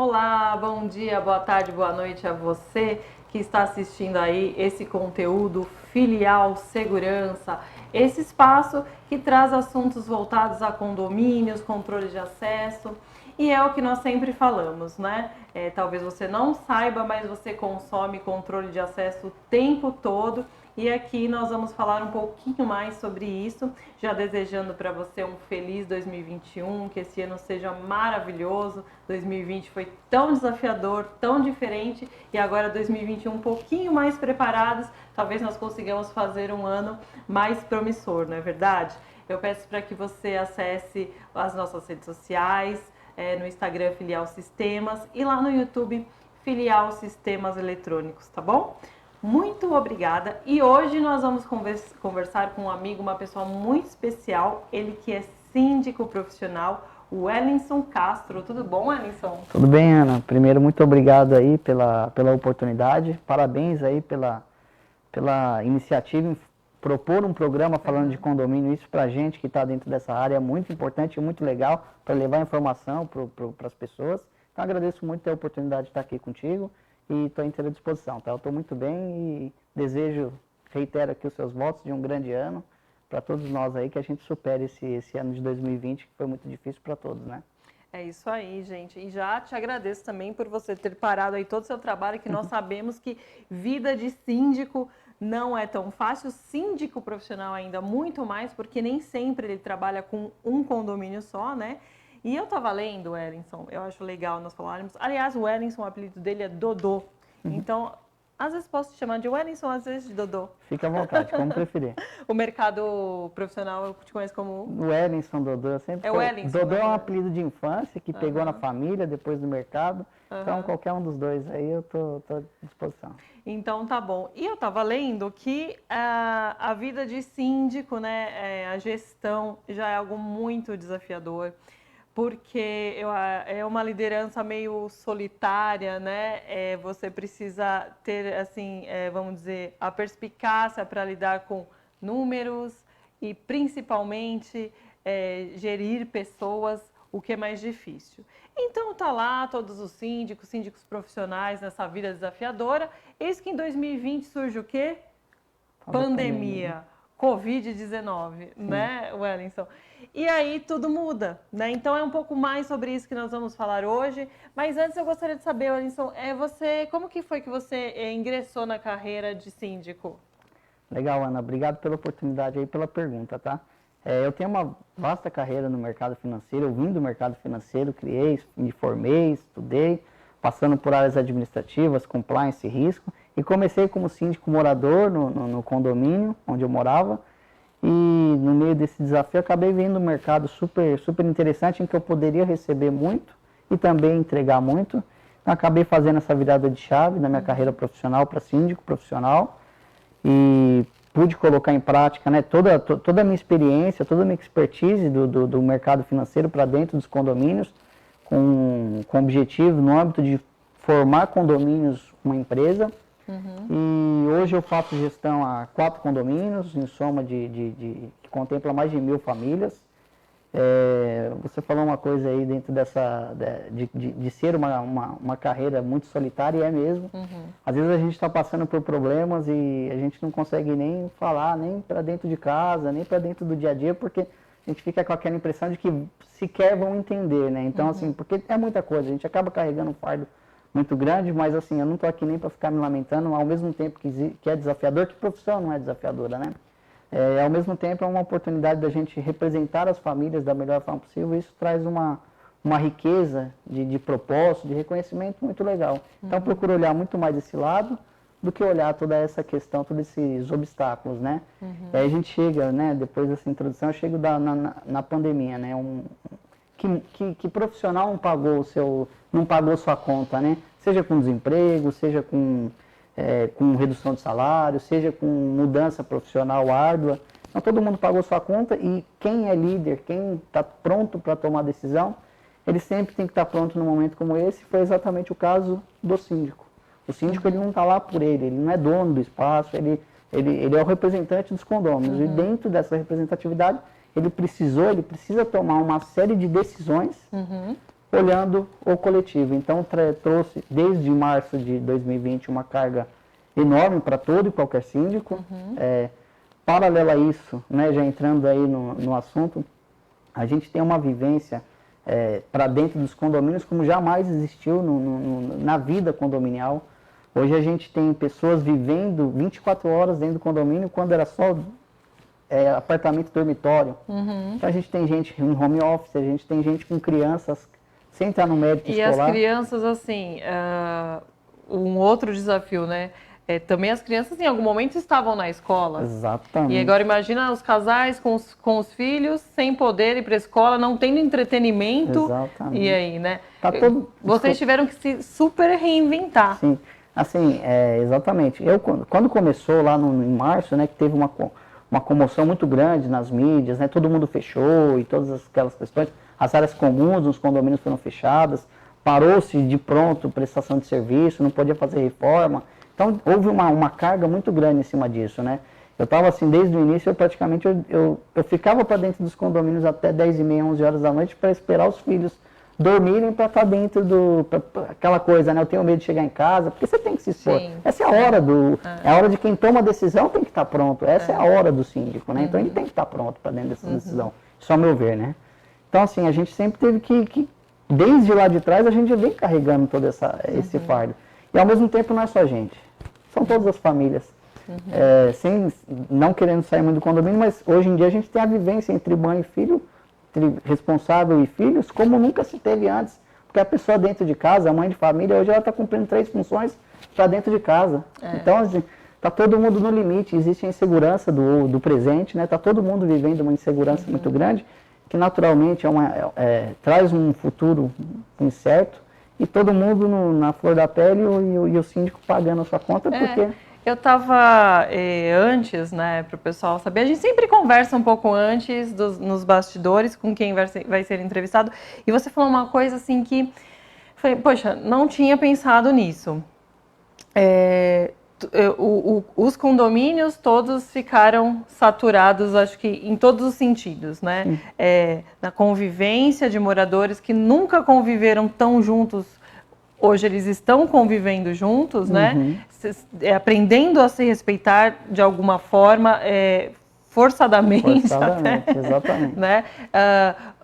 Olá, bom dia, boa tarde, boa noite a você que está assistindo aí esse conteúdo Filial Segurança, esse espaço que traz assuntos voltados a condomínios, controle de acesso, e é o que nós sempre falamos, né? Talvez você não saiba, mas você consome controle de acesso o tempo todo. E aqui nós vamos falar um pouquinho mais sobre isso, já desejando para você um feliz 2021, que esse ano seja maravilhoso. 2020 foi tão desafiador, tão diferente, e agora 2021 um pouquinho mais preparados, talvez nós consigamos fazer um ano mais promissor, não é verdade? Eu peço para que você acesse as nossas redes sociais, no Instagram Filial Sistemas e lá no YouTube Filial Sistemas Eletrônicos, tá bom? Muito obrigada, e hoje nós vamos conversar com um amigo, uma pessoa muito especial, ele que é síndico profissional, o Wellinson Castro. Tudo bom, Wellinson? Tudo bem, Ana. Primeiro, muito obrigado aí pela oportunidade, parabéns aí pela iniciativa em propor um programa falando de condomínio. Isso pra gente que está dentro dessa área é muito importante e muito legal para levar informação para as pessoas. Então agradeço muito ter a oportunidade de estar aqui contigo. E estou à inteira disposição, tá? Eu estou muito bem e reitero aqui os seus votos de um grande ano para todos nós aí, que a gente supere esse ano de 2020, que foi muito difícil para todos, né? É isso aí, gente. E já te agradeço também por você ter parado aí todo o seu trabalho, que nós sabemos que vida de síndico não é tão fácil, síndico profissional ainda muito mais, porque nem sempre ele trabalha com um condomínio só, né? E eu estava lendo, Wellinson, eu acho legal nós falarmos. Aliás, o Wellinson, o apelido dele é Dodô. Então, às vezes posso te chamar de Wellinson, às vezes de Dodô. Fica à vontade, como preferir. O mercado profissional eu te conheço como... Wellinson, Dodô, eu sempre falo. Wellinson. Dodô é um apelido de infância que pegou na família, depois do mercado. Então, qualquer um dos dois aí eu tô à disposição. Então, tá bom. E eu estava lendo que a vida de síndico, né, a gestão já é algo muito desafiador, porque é uma liderança meio solitária, né? Você precisa ter, assim, vamos dizer, a perspicácia para lidar com números e, principalmente, gerir pessoas, o que é mais difícil. Então, tá lá todos os síndicos profissionais nessa vida desafiadora. Eis que em 2020 surge o quê? Pandemia. Covid-19, né, Wellinson? E aí tudo muda, né? Então é um pouco mais sobre isso que nós vamos falar hoje. Mas antes eu gostaria de saber, Wellinson, como que foi que você ingressou na carreira de síndico? Legal, Ana. Obrigado pela oportunidade aí, pela pergunta, tá? Eu tenho uma vasta carreira no mercado financeiro, eu vim do mercado financeiro, criei, me formei, estudei, passando por áreas administrativas, compliance e risco, e comecei como síndico morador no condomínio onde eu morava, e no meio desse desafio acabei vendo um mercado super interessante, em que eu poderia receber muito e também entregar muito. Então acabei fazendo essa virada de chave na minha carreira profissional para síndico profissional, e pude colocar em prática, né, toda a minha experiência, toda a minha expertise do mercado financeiro para dentro dos condomínios, com objetivo no âmbito de formar condomínios uma empresa. E hoje eu faço gestão a 4 condomínios, em soma que contempla mais de 1.000 famílias. Você falou uma coisa aí dentro de ser uma carreira muito solitária, e é mesmo. Às vezes a gente está passando por problemas e a gente não consegue nem falar, nem para dentro de casa, nem para dentro do dia a dia, porque a gente fica com aquela impressão de que sequer vão entender, né? Então, assim, porque é muita coisa, a gente acaba carregando um fardo muito grande, mas assim, eu não estou aqui nem para ficar me lamentando, ao mesmo tempo que é desafiador, que profissão não é desafiadora, né? Ao mesmo tempo é uma oportunidade da gente representar as famílias da melhor forma possível, e isso traz uma riqueza de propósito, de reconhecimento muito legal. Então, procuro olhar muito mais esse lado do que olhar toda essa questão, todos esses obstáculos, né? Aí a gente chega, né, depois dessa introdução, eu chego na pandemia, né? Que profissional não pagou sua conta, né? Seja com desemprego, seja com redução de salário, seja com mudança profissional árdua. Então, todo mundo pagou sua conta, e quem é líder, quem está pronto para tomar decisão, ele sempre tem que estar pronto num momento como esse. Foi exatamente o caso do síndico. O síndico, ele não está lá por ele não é dono do espaço, ele é o representante dos condôminos. E dentro dessa representatividade, ele precisa tomar uma série de decisões olhando o coletivo. Então, trouxe desde março de 2020 uma carga enorme para todo e qualquer síndico. Paralelo a isso, né, já entrando aí no assunto, a gente tem uma vivência para dentro dos condomínios como jamais existiu na vida condominial. Hoje a gente tem pessoas vivendo 24 horas dentro do condomínio quando era só apartamento dormitório. Então a gente tem gente em home office, a gente tem gente com crianças sem entrar no mérito escolar. E as crianças, assim, um outro desafio, né? Também as crianças em algum momento estavam na escola. Exatamente. E agora imagina os casais com os filhos sem poder ir para a escola, não tendo entretenimento. Exatamente. E aí, né? Tá Vocês tiveram que se super reinventar. Sim, assim, exatamente. Quando começou lá em março, né, que teve uma comoção muito grande nas mídias, né, todo mundo fechou e todas aquelas questões, as áreas comuns nos condomínios foram fechadas, parou-se de pronto prestação de serviço, não podia fazer reforma. Então, houve uma carga muito grande em cima disso, né? Eu estava assim, desde o início, eu ficava para dentro dos condomínios até 10h30, 11 horas da noite para esperar os filhos dormirem para estar dentro aquela coisa, né? Eu tenho medo de chegar em casa, porque você tem que se expor. Sim. Essa é a hora é a hora de quem toma a decisão, tem que estar pronto. Essa é a hora do síndico, né? Então, ele tem que estar pronto para dentro dessa decisão. Só meu ver, né? Então, assim, a gente sempre teve que desde lá de trás, a gente vem carregando todo esse fardo. E, ao mesmo tempo, não é só a gente. São todas as famílias, não querendo sair muito do condomínio, mas hoje em dia a gente tem a vivência entre mãe e filho, entre responsável e filhos, como nunca se teve antes. Porque a pessoa dentro de casa, a mãe de família, hoje ela está cumprindo 3 funções já dentro de casa. Então, assim, está todo mundo no limite, existe a insegurança do presente, né? Está todo mundo vivendo uma insegurança muito grande, que naturalmente traz um futuro incerto. E todo mundo na flor da pele e o síndico pagando a sua conta, porque... Eu estava antes, né, para o pessoal saber, a gente sempre conversa um pouco antes nos bastidores com quem vai ser entrevistado, e você falou uma coisa assim que, falei, poxa, não tinha pensado nisso. Os condomínios todos ficaram saturados, acho que em todos os sentidos, né? Na convivência de moradores que nunca conviveram tão juntos, hoje eles estão convivendo juntos, né? Aprendendo a se respeitar de alguma forma, forçadamente até, exatamente. Né?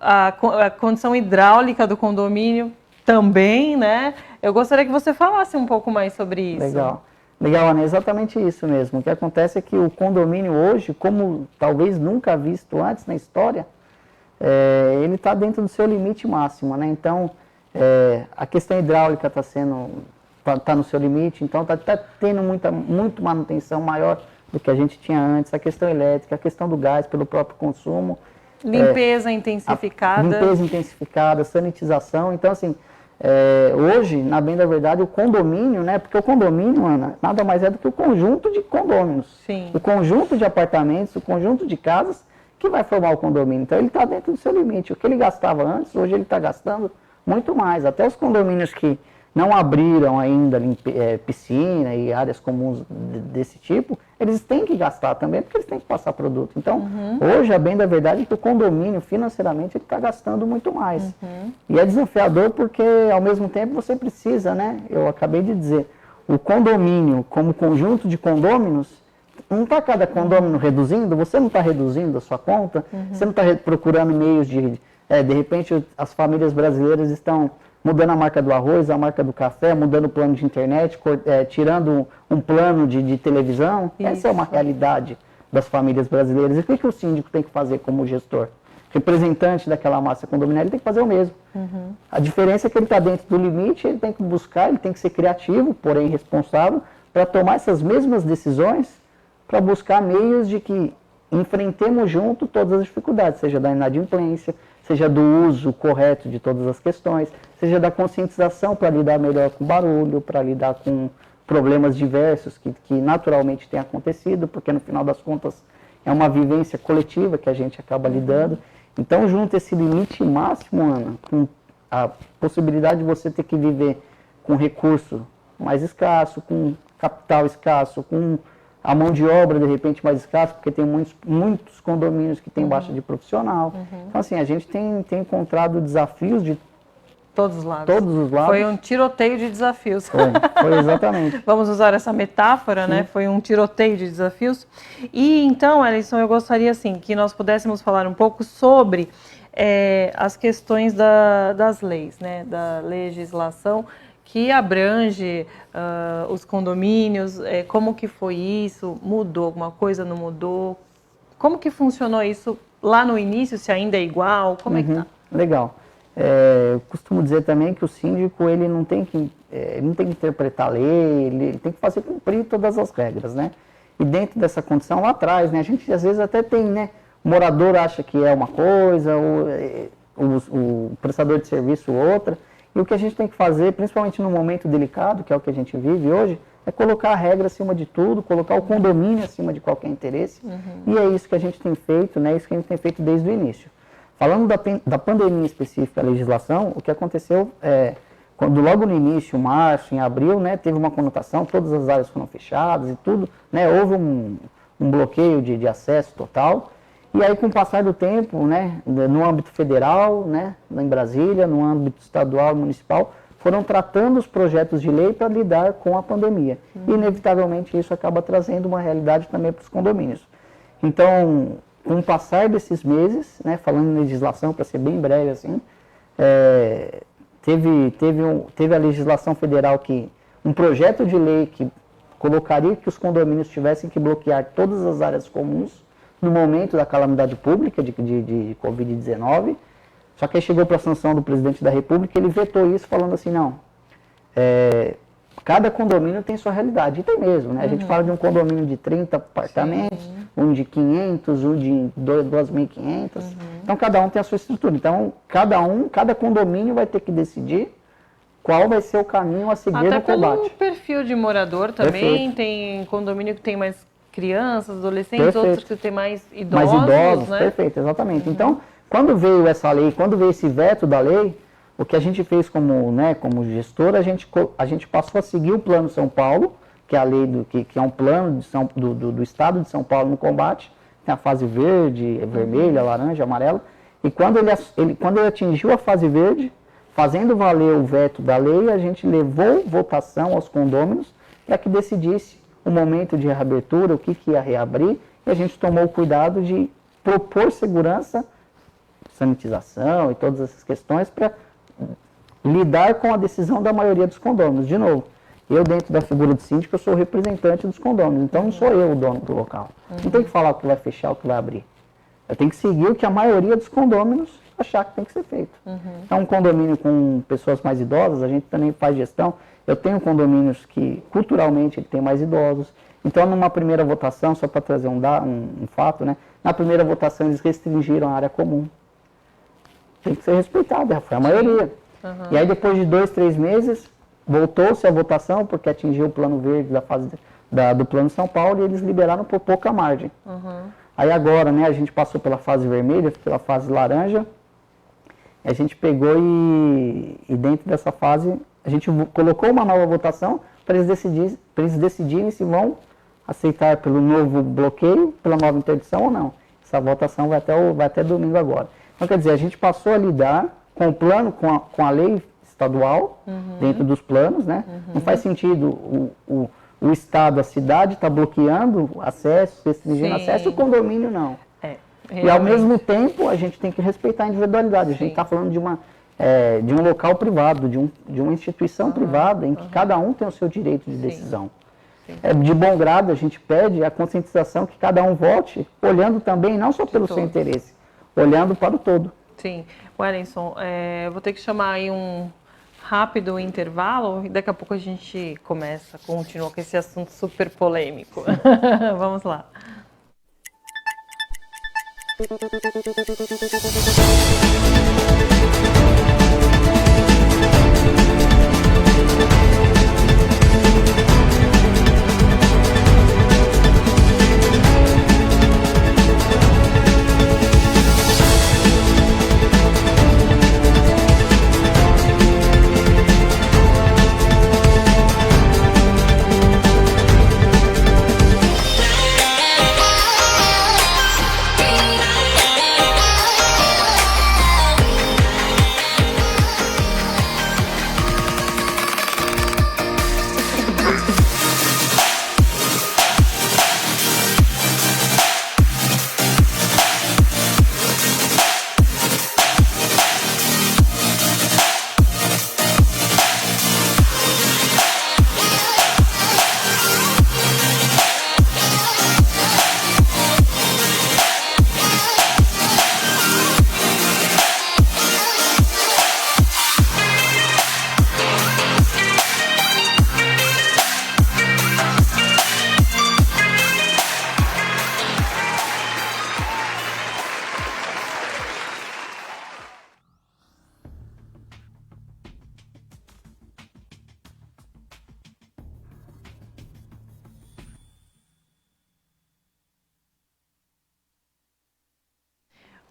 A condição hidráulica do condomínio também, né? Eu gostaria que você falasse um pouco mais sobre isso. Legal, Ana, é exatamente isso mesmo. O que acontece é que o condomínio hoje, como talvez nunca visto antes na história, ele está dentro do seu limite máximo, né? Então, a questão hidráulica está no seu limite, então está tendo muito manutenção maior do que a gente tinha antes, a questão elétrica, a questão do gás pelo próprio consumo. Limpeza intensificada. Limpeza intensificada, sanitização. Então, assim, hoje, na bem da verdade, o condomínio, né? Porque o condomínio, Ana, nada mais é do que o conjunto de condôminos. Sim. O conjunto de apartamentos, o conjunto de casas que vai formar o condomínio. Então, ele está dentro do seu limite. O que ele gastava antes, hoje ele está gastando muito mais. Até os condomínios que não abriram ainda piscina e áreas comuns desse tipo, eles têm que gastar também, porque eles têm que passar produto. Então, hoje, a bem da verdade é que o condomínio, financeiramente, ele está gastando muito mais. E é desafiador porque, ao mesmo tempo, você precisa, né? Eu acabei de dizer, o condomínio, como conjunto de condôminos, não está cada condômino reduzindo, você não está reduzindo a sua conta, você não está procurando meios de repente, as famílias brasileiras estão mudando a marca do arroz, a marca do café, mudando o plano de internet, tirando um plano de televisão. Isso. Essa é uma realidade das famílias brasileiras. E o que o síndico tem que fazer como gestor? Representante daquela massa condominial, ele tem que fazer o mesmo. A diferença é que ele está dentro do limite, ele tem que buscar, ele tem que ser criativo, porém responsável, para tomar essas mesmas decisões, para buscar meios de que enfrentemos junto todas as dificuldades, seja da inadimplência, seja do uso correto de todas as questões, seja da conscientização para lidar melhor com barulho, para lidar com problemas diversos que naturalmente têm acontecido, porque no final das contas é uma vivência coletiva que a gente acaba lidando. Então, junto esse limite máximo, Ana, com a possibilidade de você ter que viver com recurso mais escasso, com capital escasso, com a mão de obra, de repente, mais escassa, porque tem muitos condomínios que têm baixa de profissional. Então, assim, a gente tem encontrado desafios de Todos os lados. Todos os lados. Foi um tiroteio de desafios. Foi exatamente. Vamos usar essa metáfora, né? Foi um tiroteio de desafios. E então, Ellison, eu gostaria assim que nós pudéssemos falar um pouco sobre as questões das leis, né? Da legislação que abrange os condomínios, como que foi isso, mudou alguma coisa, não mudou? Como que funcionou isso lá no início, se ainda é igual, como é que tá? Legal. Eu costumo dizer também que o síndico ele não tem que interpretar a lei, ele tem que fazer cumprir todas as regras, né? E dentro dessa condição lá atrás, né, a gente às vezes até tem, né, o morador acha que é uma coisa, o prestador de serviço outra, e o que a gente tem que fazer, principalmente num momento delicado, que é o que a gente vive hoje, é colocar a regra acima de tudo, colocar o condomínio acima de qualquer interesse, e é isso que a gente tem feito, né, isso que a gente tem feito desde o início. Falando da pandemia específica, a legislação, o que aconteceu quando logo no início, março, em abril, né, teve uma conotação, todas as áreas foram fechadas e tudo, né, houve um bloqueio de acesso total. E aí, com o passar do tempo, né, no âmbito federal, né, em Brasília, no âmbito estadual, municipal, foram tratando os projetos de lei para lidar com a pandemia. E, inevitavelmente, isso acaba trazendo uma realidade também para os condomínios. Então, com o passar desses meses, né, falando em legislação, para ser bem breve assim, teve a legislação federal que um projeto de lei que colocaria que os condomínios tivessem que bloquear todas as áreas comuns no momento da calamidade pública de Covid-19, só que aí chegou para a sanção do presidente da República, ele vetou isso falando assim, não, cada condomínio tem sua realidade, e tem mesmo, né? A gente fala de um condomínio de 30 apartamentos, um de 500, um de 2.500, então cada um tem a sua estrutura, então cada condomínio vai ter que decidir qual vai ser o caminho a seguir no combate. Até pelo perfil de morador também, tem condomínio que tem mais crianças, adolescentes, outros que tem mais idosos, né? Perfeito, exatamente. Então, quando veio essa lei, quando veio esse veto da lei, o que a gente fez como gestor, a gente passou a seguir o Plano São Paulo, que é a lei que é um plano do Estado de São Paulo no combate, tem a fase verde, vermelha, laranja, amarela, e quando ele atingiu a fase verde, fazendo valer o veto da lei, a gente levou votação aos condôminos para que decidisse o momento de reabertura, o que ia reabrir, e a gente tomou o cuidado de propor segurança, sanitização e todas essas questões para lidar com a decisão da maioria dos condôminos. De novo, eu dentro da figura do síndico, eu sou o representante dos condôminos, então não sou eu o dono do local. Não tem que falar o que vai fechar, o que vai abrir. Eu tenho que seguir o que a maioria dos condôminos achar que tem que ser feito. Então, um condomínio com pessoas mais idosas, a gente também faz gestão. Eu tenho condomínios que, culturalmente, tem mais idosos. Então, numa primeira votação, só para trazer um fato, né? Na primeira votação, eles restringiram a área comum. Tem que ser respeitado, foi a maioria. E aí, depois de 2, 3 meses, voltou-se a votação, porque atingiu o plano verde do Plano São Paulo, e eles liberaram por pouca margem. Aí agora, né, a gente passou pela fase vermelha, pela fase laranja, a gente pegou e dentro dessa fase, a gente colocou uma nova votação para eles decidirem se vão aceitar pelo novo bloqueio, pela nova interdição ou não. Essa votação vai até domingo agora. Então, quer dizer, a gente passou a lidar com o plano, com a lei estadual, dentro dos planos, né? Não faz sentido o Estado, a cidade está bloqueando acesso, restringindo acesso, e o condomínio não. E ao mesmo tempo, a gente tem que respeitar a individualidade. A gente está falando de um local privado, de uma instituição privada, em que cada um tem o seu direito de decisão. De bom grado, a gente pede a conscientização que cada um vote, olhando também, não só pelo seu interesse, olhando para o todo. Sim. Wellington, vou ter que chamar aí um rápido intervalo e daqui a pouco a gente continua com esse assunto super polêmico. Vamos lá.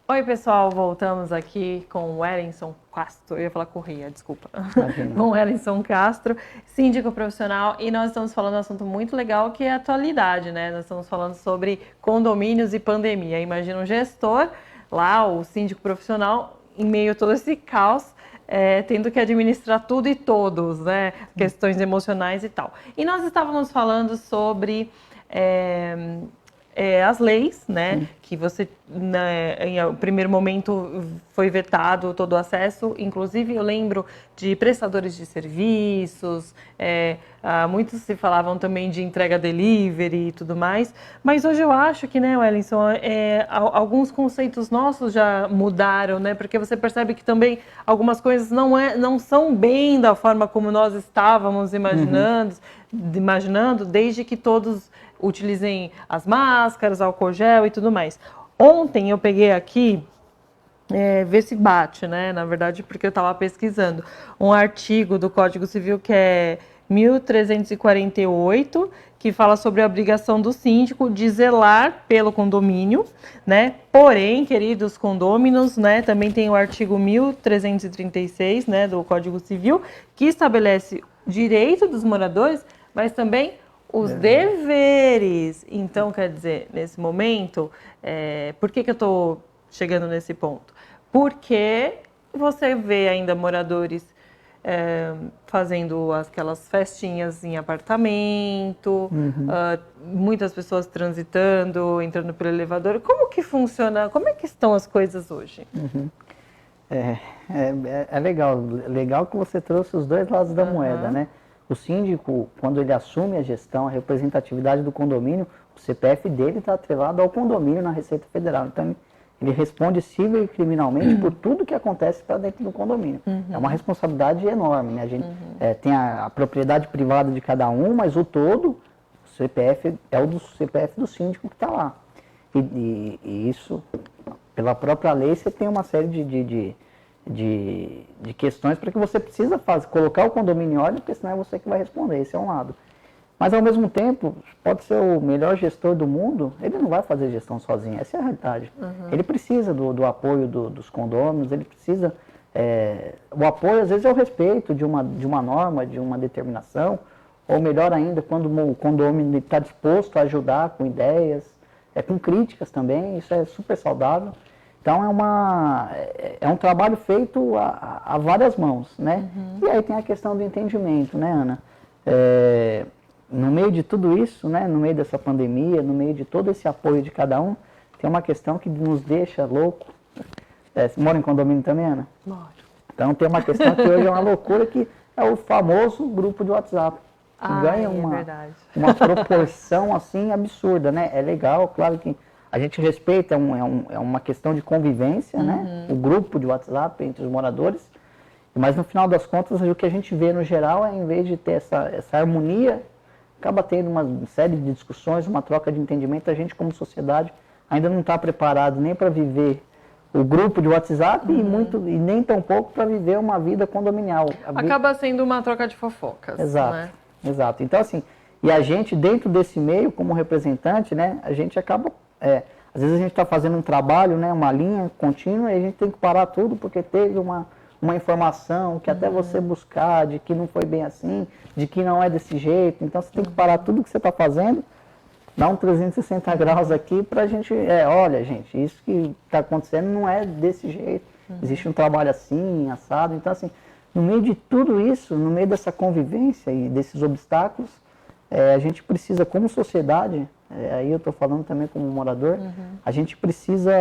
Oi, pessoal, voltamos aqui com o Wellington Castro, eu ia falar Correia, desculpa, com o Wellington Castro, síndico profissional, e nós estamos falando de um assunto muito legal que é a atualidade, né? Nós estamos falando sobre condomínios e pandemia. Imagina um gestor lá, o síndico profissional, em meio a todo esse caos, tendo que administrar tudo e todos, né? Questões emocionais e tal. E nós estávamos falando sobre as leis, né? Sim. Que você, em primeiro momento, foi vetado todo o acesso. Inclusive, eu lembro de prestadores de serviços, muitos se falavam também de entrega delivery e tudo mais. Mas hoje eu acho que, né, Wellington, alguns conceitos nossos já mudaram, né? Porque você percebe que também algumas coisas não são bem da forma como nós estávamos imaginando, desde que todos utilizem as máscaras, álcool gel e tudo mais. Ontem eu peguei aqui, vê se bate, né? Na verdade, porque eu estava pesquisando um artigo do Código Civil que é 1348, que fala sobre a obrigação do síndico de zelar pelo condomínio, né? Porém, queridos condôminos, né, também tem o artigo 1336, né, do Código Civil, que estabelece direito dos moradores, mas também os deveres. Então, quer dizer, nesse momento, por que eu estou chegando nesse ponto? Porque você vê ainda moradores fazendo aquelas festinhas em apartamento, muitas pessoas transitando, entrando pelo elevador. Como que funciona? Como é que estão as coisas hoje? É legal que você trouxe os dois lados da moeda, né? O síndico, quando ele assume a gestão, a representatividade do condomínio, o CPF dele está atrelado ao condomínio na Receita Federal. Então, ele responde civil e criminalmente por tudo que acontece para dentro do condomínio. É uma responsabilidade enorme, né? A gente tem a propriedade privada de cada um, mas o todo, o CPF é o do CPF do síndico que está lá. E isso, pela própria lei, você tem uma série de questões para que você precisa colocar o condomínio em ordem, porque senão é você que vai responder, esse é um lado. Mas ao mesmo tempo, pode ser o melhor gestor do mundo, ele não vai fazer gestão sozinho, essa é a realidade. Ele precisa do apoio dos condôminos, ele precisa, o apoio às vezes é o respeito de uma norma, de uma determinação, ou melhor ainda, quando o condômino está disposto a ajudar com ideias, com críticas também, isso é super saudável. Então é um trabalho feito a várias mãos, né? E aí tem a questão do entendimento, né, Ana? No meio de tudo isso, né, no meio dessa pandemia, no meio de todo esse apoio de cada um, tem uma questão que nos deixa louco. Você mora em condomínio também, Ana? Moro. Então tem uma questão que hoje é uma loucura, que é o famoso grupo de WhatsApp, que ganha uma proporção assim absurda, né? É legal, claro que a gente respeita, é uma questão de convivência, né? O grupo de WhatsApp entre os moradores, mas no final das contas o que a gente vê no geral é, em vez de ter essa harmonia, acaba tendo uma série de discussões, uma troca de entendimento. A gente como sociedade ainda não está preparado nem para viver o grupo de WhatsApp e nem tão pouco para viver uma vida condominial. Acaba sendo uma troca de fofocas. Exato, né? Exato. Então assim, e a gente dentro desse meio como representante, né, a gente acaba... às vezes a gente está fazendo um trabalho, né, uma linha contínua, e a gente tem que parar tudo porque teve uma informação que até você buscar de que não foi bem assim, de que não é desse jeito. Então você tem que parar tudo que você está fazendo, dar um 360 graus aqui para a gente, olha gente, isso que está acontecendo não é desse jeito, existe um trabalho assim, assado. Então assim, no meio de tudo isso, no meio dessa convivência e desses obstáculos, a gente precisa como sociedade, aí eu estou falando também como morador, a gente precisa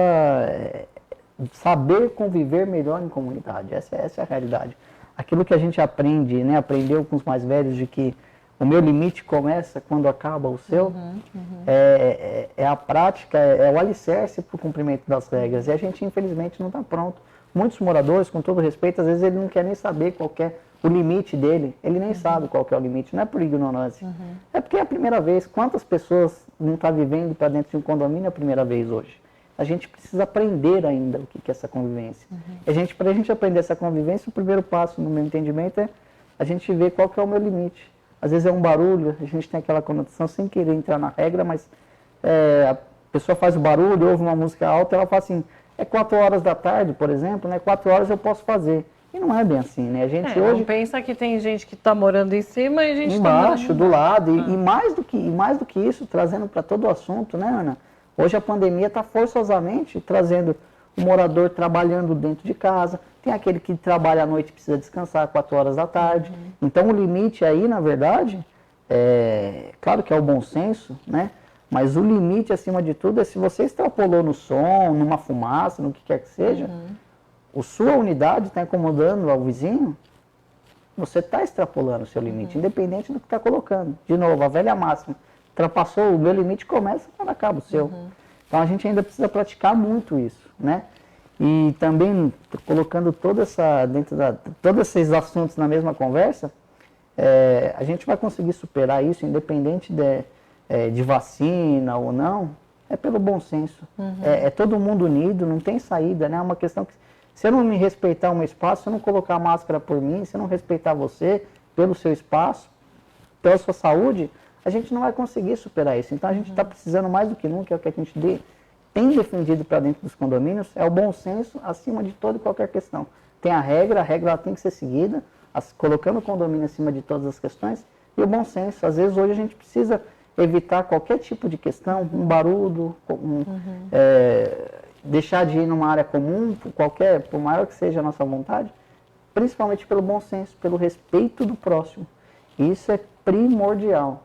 saber conviver melhor em comunidade. Essa é a realidade. Aquilo que a gente aprende, né, aprendeu com os mais velhos, de que o meu limite começa quando acaba o seu, é a prática, é o alicerce para o cumprimento das regras. E a gente, infelizmente, não está pronto. Muitos moradores, com todo respeito, às vezes ele não quer nem saber qual é o limite dele. Ele nem sabe qual é o limite. Não é por ignorância. É porque é a primeira vez. Quantas pessoas não estão vivendo para dentro de um condomínio a primeira vez hoje? A gente precisa aprender ainda o que é essa convivência. Para a gente aprender essa convivência, o primeiro passo, no meu entendimento, é a gente ver qual que é o meu limite. Às vezes é um barulho, a gente tem aquela conotação sem querer entrar na regra, mas a pessoa faz o barulho, ouve uma música alta, ela fala assim, é 4 horas da tarde, por exemplo, né? 4 horas eu posso fazer. E não é bem assim, né? A gente hoje... Não pensa que tem gente que está morando em cima e a gente embaixo, do lado. E mais do que isso, trazendo para todo o assunto, né, Ana? Hoje a pandemia está forçosamente trazendo o morador trabalhando dentro de casa. Tem aquele que trabalha à noite e precisa descansar 4 horas da tarde. Então o limite aí, na verdade, claro que é o bom senso, né? Mas o limite, acima de tudo, é se você extrapolou no som, numa fumaça, no que quer que seja, a sua unidade está incomodando ao vizinho, você está extrapolando o seu limite, independente do que está colocando. De novo, a velha máxima, ultrapassou o meu limite, começa quando acaba o seu. Então a gente ainda precisa praticar muito isso, né? E também, colocando todos esses assuntos na mesma conversa, a gente vai conseguir superar isso, independente de vacina ou não, é pelo bom senso. É todo mundo unido, não tem saída, né? É uma questão que, se eu não me respeitar o meu espaço, se eu não colocar máscara por mim, se eu não respeitar você pelo seu espaço, pela sua saúde, a gente não vai conseguir superar isso. Então a gente está precisando mais do que nunca, é o que a gente tem defendido para dentro dos condomínios, é o bom senso acima de toda e qualquer questão. Tem a regra ela tem que ser seguida, colocando o condomínio acima de todas as questões, e o bom senso. Às vezes hoje a gente precisa evitar qualquer tipo de questão, um barulho, deixar de ir numa área comum, por maior que seja a nossa vontade, principalmente pelo bom senso, pelo respeito do próximo. Isso é primordial.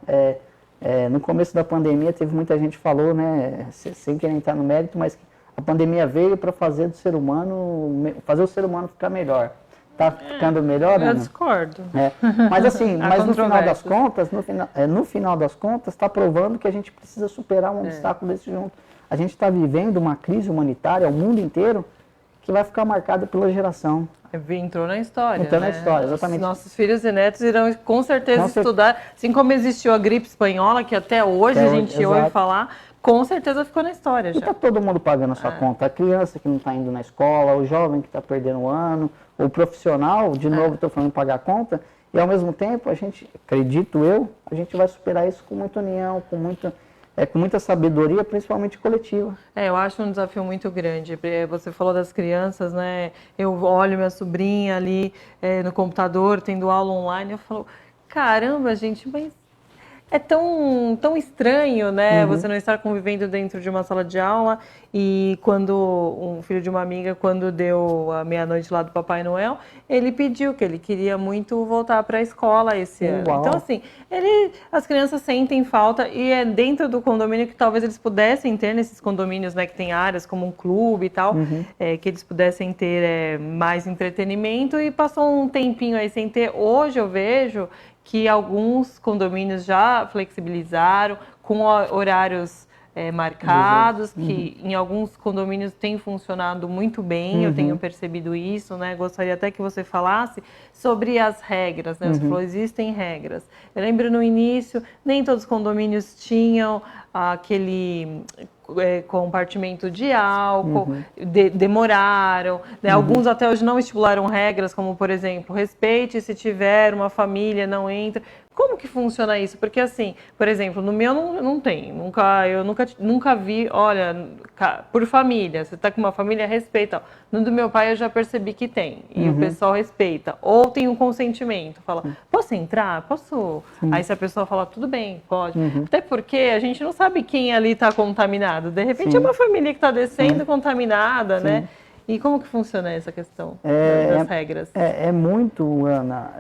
No começo da pandemia, teve muita gente que falou, né, sem querer entrar no mérito, mas a pandemia veio para fazer o ser humano ficar melhor. Está ficando melhor, Ana? Eu discordo. Mas assim, no final das contas, está provando que a gente precisa superar um obstáculo desse junto. A gente está vivendo uma crise humanitária, o mundo inteiro, que vai ficar marcada pela geração. Entrou na história. Entrou na história, exatamente. Nossos filhos e netos irão com certeza estudar, assim como existiu a gripe espanhola, que até hoje a gente ouve falar, com certeza ficou na história já. E está todo mundo pagando a sua conta. A criança que não está indo na escola, o jovem que está perdendo o ano, o profissional, de novo estou falando pagar a conta, e ao mesmo tempo, acredito eu, a gente vai superar isso com muita união, com muita sabedoria, principalmente coletiva. Eu acho um desafio muito grande. Você falou das crianças, né? Eu olho minha sobrinha ali no computador, tendo aula online, eu falo, caramba, gente, mas é tão estranho, né? Você não estar convivendo dentro de uma sala de aula. E quando um filho de uma amiga, quando deu a meia-noite lá do Papai Noel, ele pediu que ele queria muito voltar para a escola esse ano. Então, assim, as crianças sentem falta, e é dentro do condomínio que talvez eles pudessem ter, nesses condomínios, né, que tem áreas como um clube e tal, que eles pudessem ter mais entretenimento, e passou um tempinho aí sem ter. Hoje eu vejo que alguns condomínios já flexibilizaram com horários marcados, que em alguns condomínios tem funcionado muito bem, eu tenho percebido isso, né? Gostaria até que você falasse sobre as regras, né? Você falou, existem regras. Eu lembro no início, nem todos os condomínios tinham aquele compartimento de álcool, demoraram, né? Alguns até hoje não estipularam regras, como, por exemplo, respeite se tiver uma família, não entra. Como que funciona isso? Porque, assim, por exemplo, no meu não tem. Eu nunca vi, olha, por família, você está com uma família, respeita. No do meu pai eu já percebi que tem. E o pessoal respeita. Ou tem um consentimento. Fala, posso entrar? Posso? Aí se a pessoa fala, tudo bem, pode. Até porque a gente não sabe quem ali está contaminado. De repente é uma família que está descendo contaminada, né? E como que funciona essa questão das regras? É muito, Ana...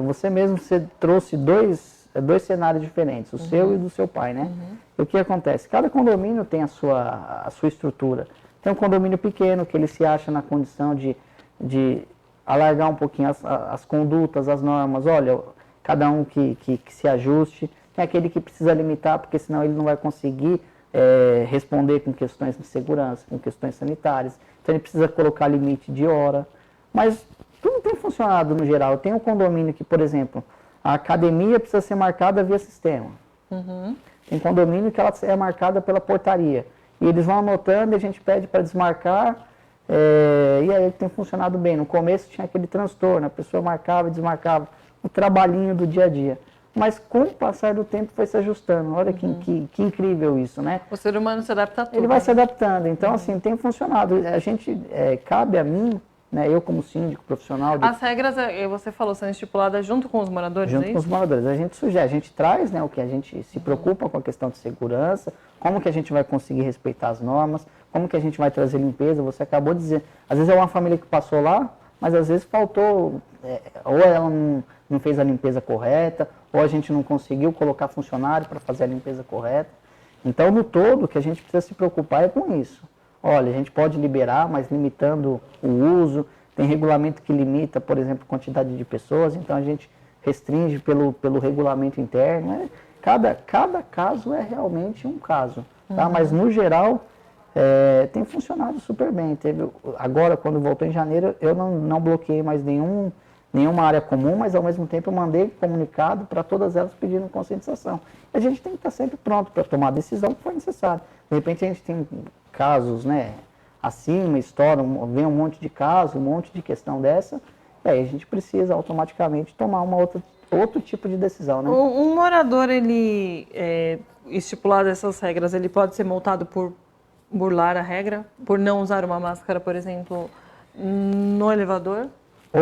Você mesmo trouxe dois cenários diferentes, o seu e do seu pai, né? O que acontece? Cada condomínio tem a sua estrutura. Tem um condomínio pequeno que ele se acha na condição de alargar um pouquinho as condutas, as normas. Olha, cada um que se ajuste. Tem aquele que precisa limitar, porque senão ele não vai conseguir responder com questões de segurança, com questões sanitárias. Então ele precisa colocar limite de hora. Mas tudo tem funcionado no geral. Tem um condomínio que, por exemplo, a academia precisa ser marcada via sistema. Tem condomínio que ela é marcada pela portaria. E eles vão anotando e a gente pede para desmarcar. E aí tem funcionado bem. No começo tinha aquele transtorno, a pessoa marcava e desmarcava. O trabalhinho do dia a dia. mas com o passar do tempo foi se ajustando. Olha que incrível isso, né? O ser humano se adapta a tudo. Ele vai se adaptando. Então, assim, tem funcionado. A gente, cabe a mim, né, eu como síndico profissional... As regras, você falou, são estipuladas junto com os moradores, junto com os moradores. A gente sugere, a gente traz, né, o que a gente se preocupa com a questão de segurança, como que a gente vai conseguir respeitar as normas, como que a gente vai trazer limpeza. Você acabou de dizer, às vezes é uma família que passou lá, mas às vezes faltou, ou ela não fez a limpeza correta, ou a gente não conseguiu colocar funcionário para fazer a limpeza correta. Então, no todo, o que a gente precisa se preocupar é com isso. Olha, a gente pode liberar, mas limitando o uso. Tem regulamento que limita, por exemplo, a quantidade de pessoas, então a gente restringe pelo regulamento interno. Né? Cada caso é realmente um caso, tá? Mas, no geral, tem funcionado super bem. Agora, quando voltou em janeiro, eu não bloqueei mais nenhuma área comum, mas, ao mesmo tempo, eu mandei comunicado para todas elas pedindo conscientização. A gente tem que estar sempre pronto para tomar a decisão que for necessário. De repente, a gente tem casos, né, acima, vem um monte de casos, um monte de questão dessa, e aí a gente precisa automaticamente tomar outro tipo de decisão, né? Um morador, ele, estipulado essas regras, ele pode ser multado por burlar a regra, por não usar uma máscara, por exemplo, no elevador? O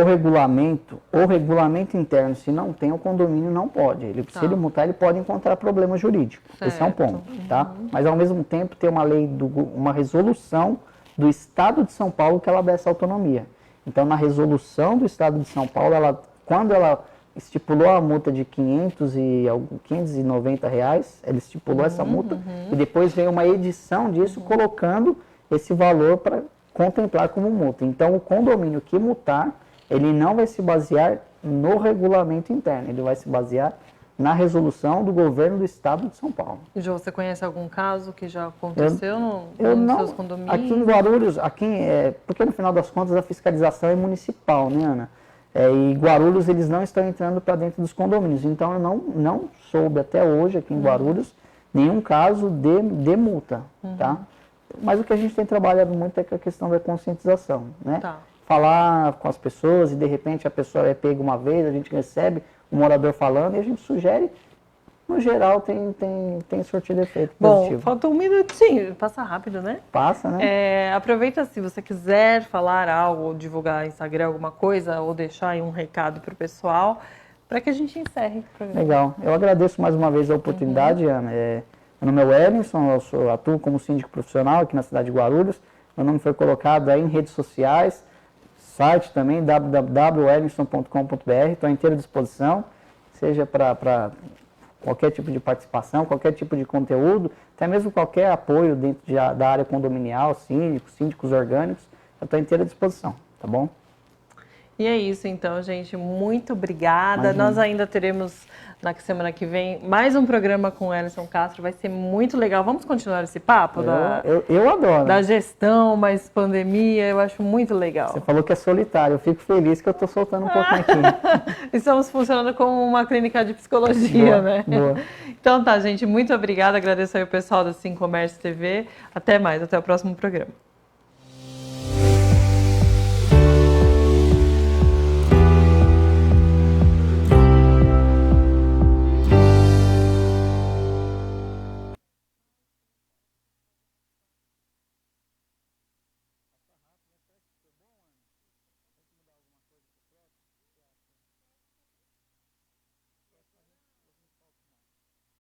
regulamento interno, se não tem, o condomínio não pode. Se ele multar, ele pode encontrar problema jurídico. Certo. Esse é um ponto, tá? Mas, ao mesmo tempo, tem uma resolução do Estado de São Paulo que ela dá essa autonomia. Então, na resolução do Estado de São Paulo, quando ela estipulou a multa de R$590, ela estipulou essa multa, e depois veio uma edição disso colocando esse valor para contemplar como multa. Então, o condomínio que multar, ele não vai se basear no regulamento interno, ele vai se basear na resolução do governo do Estado de São Paulo. E você conhece algum caso que já aconteceu nos seus condomínios? Aqui em Guarulhos, porque no final das contas a fiscalização é municipal, né, Ana? E Guarulhos, eles não estão entrando para dentro dos condomínios, então eu não soube até hoje aqui em Guarulhos nenhum caso de multa, tá? Mas o que a gente tem trabalhado muito é com a questão da conscientização, né? Tá. Falar com as pessoas e, de repente, a pessoa é pega uma vez, a gente recebe o morador falando e a gente sugere. No geral, tem sortido efeito positivo. Bom, falta um minutinho. Passa rápido, né? Passa, né? Aproveita, se você quiser falar algo, ou divulgar no Instagram alguma coisa, ou deixar aí um recado para o pessoal, para que a gente encerre o programa. Legal. Eu agradeço mais uma vez a oportunidade, Ana. Meu nome é Wellington, eu atuo como síndico profissional aqui na cidade de Guarulhos. Meu nome foi colocado aí em redes sociais, site também, www.wellington.com.br. Estou inteiro à disposição, seja para qualquer tipo de participação, qualquer tipo de conteúdo, até mesmo qualquer apoio dentro da área condominial, síndicos orgânicos, eu estou inteiro à disposição, tá bom? E é isso então, gente. Muito obrigada. Imagina. Nós ainda teremos, na semana que vem, mais um programa com o Ellison Castro. Vai ser muito legal. Vamos continuar esse papo? Eu adoro. Da gestão, mais pandemia. Eu acho muito legal. Você falou que é solitário. Eu fico feliz que eu estou soltando um pouquinho aqui. Estamos funcionando como uma clínica de psicologia, boa, né? Boa. Então tá, gente. Muito obrigada. Agradeço aí o pessoal da Sim Comércio TV. Até mais. Até o próximo programa.